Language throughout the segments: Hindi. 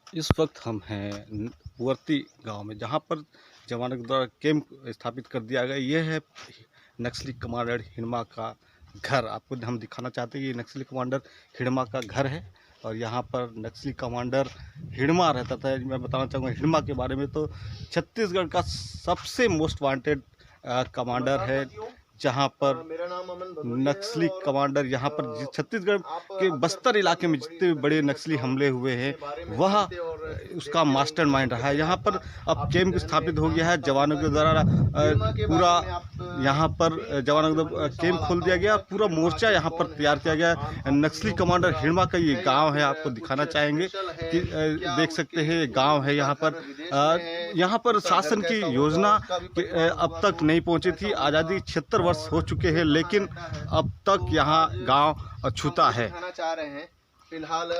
इस वक्त हम हैं पुवर्ती गांव में, जहां पर जवानों के द्वारा कैंप स्थापित कर दिया गया। यह है नक्सली कमांडर हिड़मा का घर। आपको हम दिखाना चाहते हैं कि ये नक्सली कमांडर हिड़मा का घर है और यहाँ पर नक्सली कमांडर हिड़मा रहता था। मैं बताना चाहूँगा हिड़मा के बारे में, तो छत्तीसगढ़ का सबसे मोस्ट वांटेड कमांडर है। जहाँ पर नक्सली कमांडर यहाँ पर छत्तीसगढ़ के बस्तर इलाके में जितने बड़े नक्सली हमले हुए हैं वह उसका मास्टरमाइंड रहा है। यहाँ पर अब कैंप स्थापित हो गया है जवानों के द्वारा। पूरा यहाँ पर जवानों के द्वारा कैंप खोल दिया गया, पूरा मोर्चा यहाँ पर तैयार किया गया। नक्सली कमांडर हिड़मा का ये गांव है, आपको दिखाना चाहेंगे कि देख सकते हैं ये गांव है। यहाँ पर शासन की योजना अब तक नहीं पहुंची थी। आज़ादी 76 वर्ष हो चुके हैं, लेकिन अब तक यहाँ गांव अछूता है। फिलहाल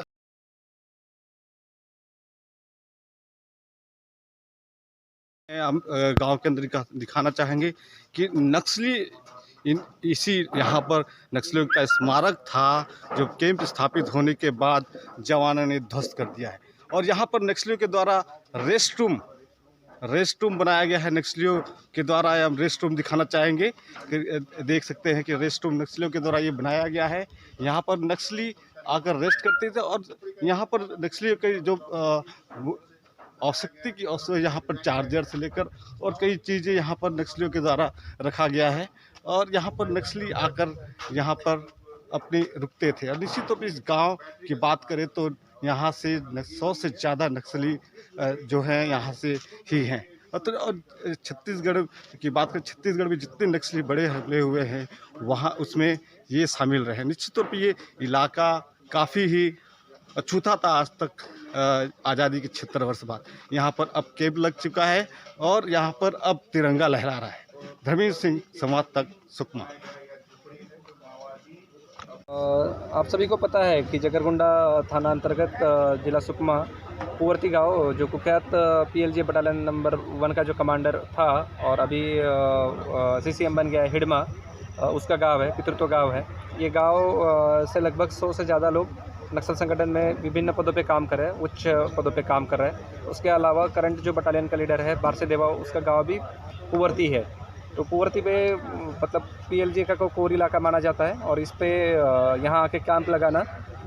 हम गांव के अंदर दिखाना चाहेंगे कि नक्सली इसी यहाँ पर नक्सलियों का स्मारक था जो कैंप स्थापित होने के बाद जवानों ने ध्वस्त कर दिया है। और यहाँ पर नक्सलियों के द्वारा रेस्ट रूम बनाया गया है। नक्सलियों के द्वारा हम रेस्ट रूम दिखाना चाहेंगे कि देख सकते हैं कि रेस्ट रूम नक्सलियों के द्वारा ये बनाया गया है। यहाँ पर नक्सली आकर रेस्ट करते थे और यहाँ पर नक्सलियों के जो आवश्यकता की यहाँ पर चार्जर से लेकर और कई चीज़ें यहाँ पर नक्सलियों के द्वारा रखा गया है। और यहाँ पर नक्सली आकर यहाँ पर अपने रुकते थे। और निश्चित तौर पर इस गांव की बात करें तो यहाँ से 100 से ज़्यादा नक्सली जो हैं यहाँ से ही हैं। और छत्तीसगढ़ की बात करें, छत्तीसगढ़ में जितने नक्सली बड़े हमले हुए हैं वहाँ उसमें ये शामिल रहे। निश्चित तौर पर ये इलाका काफ़ी ही अछूता था आज तक। आज़ादी के 76 वर्ष बाद यहाँ पर अब कैंप लग चुका है और यहाँ पर अब तिरंगा लहरा रहा है। धर्मेंद्र सिंह, संवाद तक, सुकमा। आप सभी को पता है कि जगरगुंडा थाना अंतर्गत जिला सुकमा पुवर्ती गांव जो कुख्यात PLJ बटालियन नंबर 1 का जो कमांडर था और अभी CCM बन गया है हिड़मा, उसका गांव है, पितृत्व गांव है। ये गांव से लगभग 100 से ज़्यादा लोग नक्सल संगठन में विभिन्न पदों पे काम कर रहे हैं, उच्च पदों पे काम कर रहे हैं। उसके अलावा करंट जो बटालियन का लीडर है बारसे देवा, उसका गांव भी पुवर्ती है। तो पुवर्ती पे मतलब PLJ का कोर इलाका माना जाता है और इस पे यहाँ आके कैंप लगाना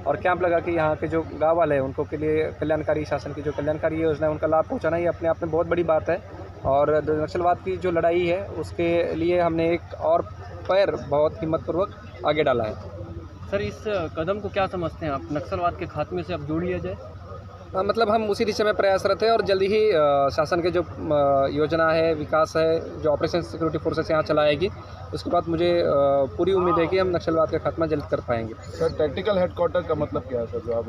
और कैंप लगा के यहाँ के जो गाँव वाले हैं उनको के लिए कल्याणकारी शासन की जो कल्याणकारी योजना है उनका लाभ पहुँचाना, ये अपने आप में बहुत बड़ी बात है। और नक्सलवाद की जो लड़ाई है उसके लिए हमने एक और पैर बहुत हिम्मतपूर्वक आगे डाला है। सर, इस कदम को क्या समझते हैं आप, नक्सलवाद के खात्मे से अब जोड़ लिया जाए? मतलब हम उसी दिशा में प्रयासरत हैं और जल्दी ही शासन के जो योजना है, विकास है, जो ऑपरेशन सिक्योरिटी फोर्सेस यहाँ चलाएगी, उसके बाद मुझे पूरी उम्मीद है कि हम नक्सलवाद का खात्मा जल्द कर पाएंगे। सर, टैक्टिकल हेडक्वार्टर का मतलब क्या है सर? जो आप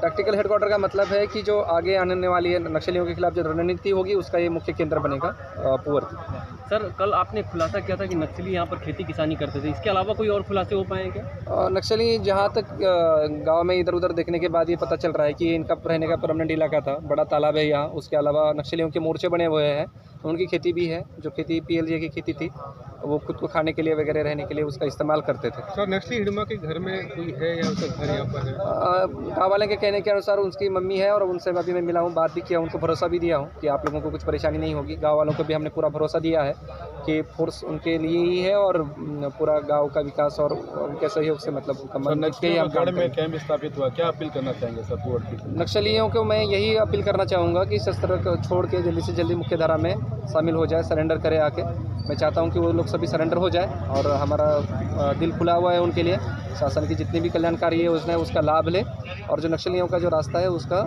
टैक्टिकल हेडक्वार्टर का मतलब है कि जो आगे आने वाली है नक्सलियों के खिलाफ जो रणनीति होगी उसका ये मुख्य केंद्र बनेगा पुवर्ती। सर, कल आपने खुलासा किया था कि नक्सली यहाँ पर खेती किसानी करते थे, इसके अलावा कोई और खुलासे हो पाए हैं क्या? नक्सली जहाँ तक गांव में इधर उधर देखने के बाद ये पता चल रहा है कि इनका रहने का परमानेंट इलाका था, बड़ा तालाब है यहाँ। उसके अलावा नक्सलियों के मोर्चे बने हुए हैं, उनकी खेती भी है, जो खेती PLJ की खेती थी वो खुद को खाने के लिए वगैरह रहने के लिए उसका इस्तेमाल करते थे। सर, नक्सली हिड़मा के घर में कोई है या उसका घर यहाँ पर है? गाँव वाले के कहने के अनुसार उसकी मम्मी है और उनसे अभी मैं मिला हूँ, बात भी किया, उनको भरोसा भी दिया हूँ कि आप लोगों को कुछ परेशानी नहीं होगी। गाँव वालों को भी हमने पूरा भरोसा दिया है कि फोर्स उनके लिए ही है और पूरा गाँव का विकास और उनके सहयोग से मतलब में कैंप स्थापित हुआ। क्या अपील करना चाहेंगे सर पुवर्ती? नक्सलियों को मैं यही अपील करना चाहूँगा कि शस्त्र को छोड़ के जल्दी से जल्दी मुख्य धारा में शामिल हो जाए, सरेंडर करे आके। मैं चाहता हूं कि वो लोग सभी सरेंडर हो जाए और हमारा दिल खुला हुआ है उनके लिए। शासन की जितनी भी कल्याणकारी योजना है उसका लाभ ले और जो नक्सलियों का जो रास्ता है उसका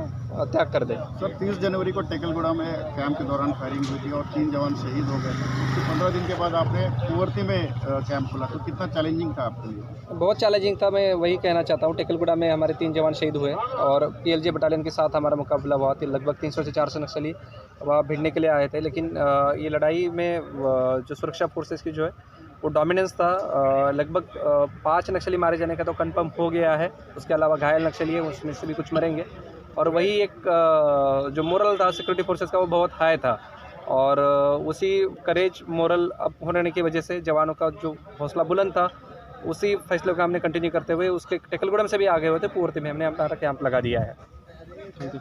त्याग कर दे। सर, 30 जनवरी को टेकलगुड़ा में कैंप के दौरान फायरिंग हुई थी और 3 जवान शहीद हो गए। तो 15 दिन के बाद आपने पुवर्ती में कैंप खोला, तो कितना चैलेंजिंग था आपके लिए? बहुत चैलेंजिंग था। मैं वही कहना चाहता हूँ, टेकलगुड़ा में हमारे 3 जवान शहीद हुए और PLJ बटालियन के साथ हमारा मुकाबला हुआ। लगभग 300 से 400 नक्सली वहाँ भिड़ने के लिए आए थे, लेकिन ये लड़ाई में जो सुरक्षा फोर्सेस की जो है वो डोमिनेंस था। लगभग 5 नक्सली मारे जाने का तो कंफर्म हो गया है। उसके अलावा घायल नक्सली है, उसमें से भी कुछ मरेंगे। और वही एक जो मोरल था सिक्योरिटी फोर्सेस का वो बहुत हाई था और उसी करेज मोरल अप होने की वजह से जवानों का जो हौसला बुलंद था, उसी फैसले को हमने कंटिन्यू करते हुए उसके टेकलगुड़ा में से भी आगे हुए थे, पुवर्ती में हमने अपना कैंप लगा दिया है। Thank you.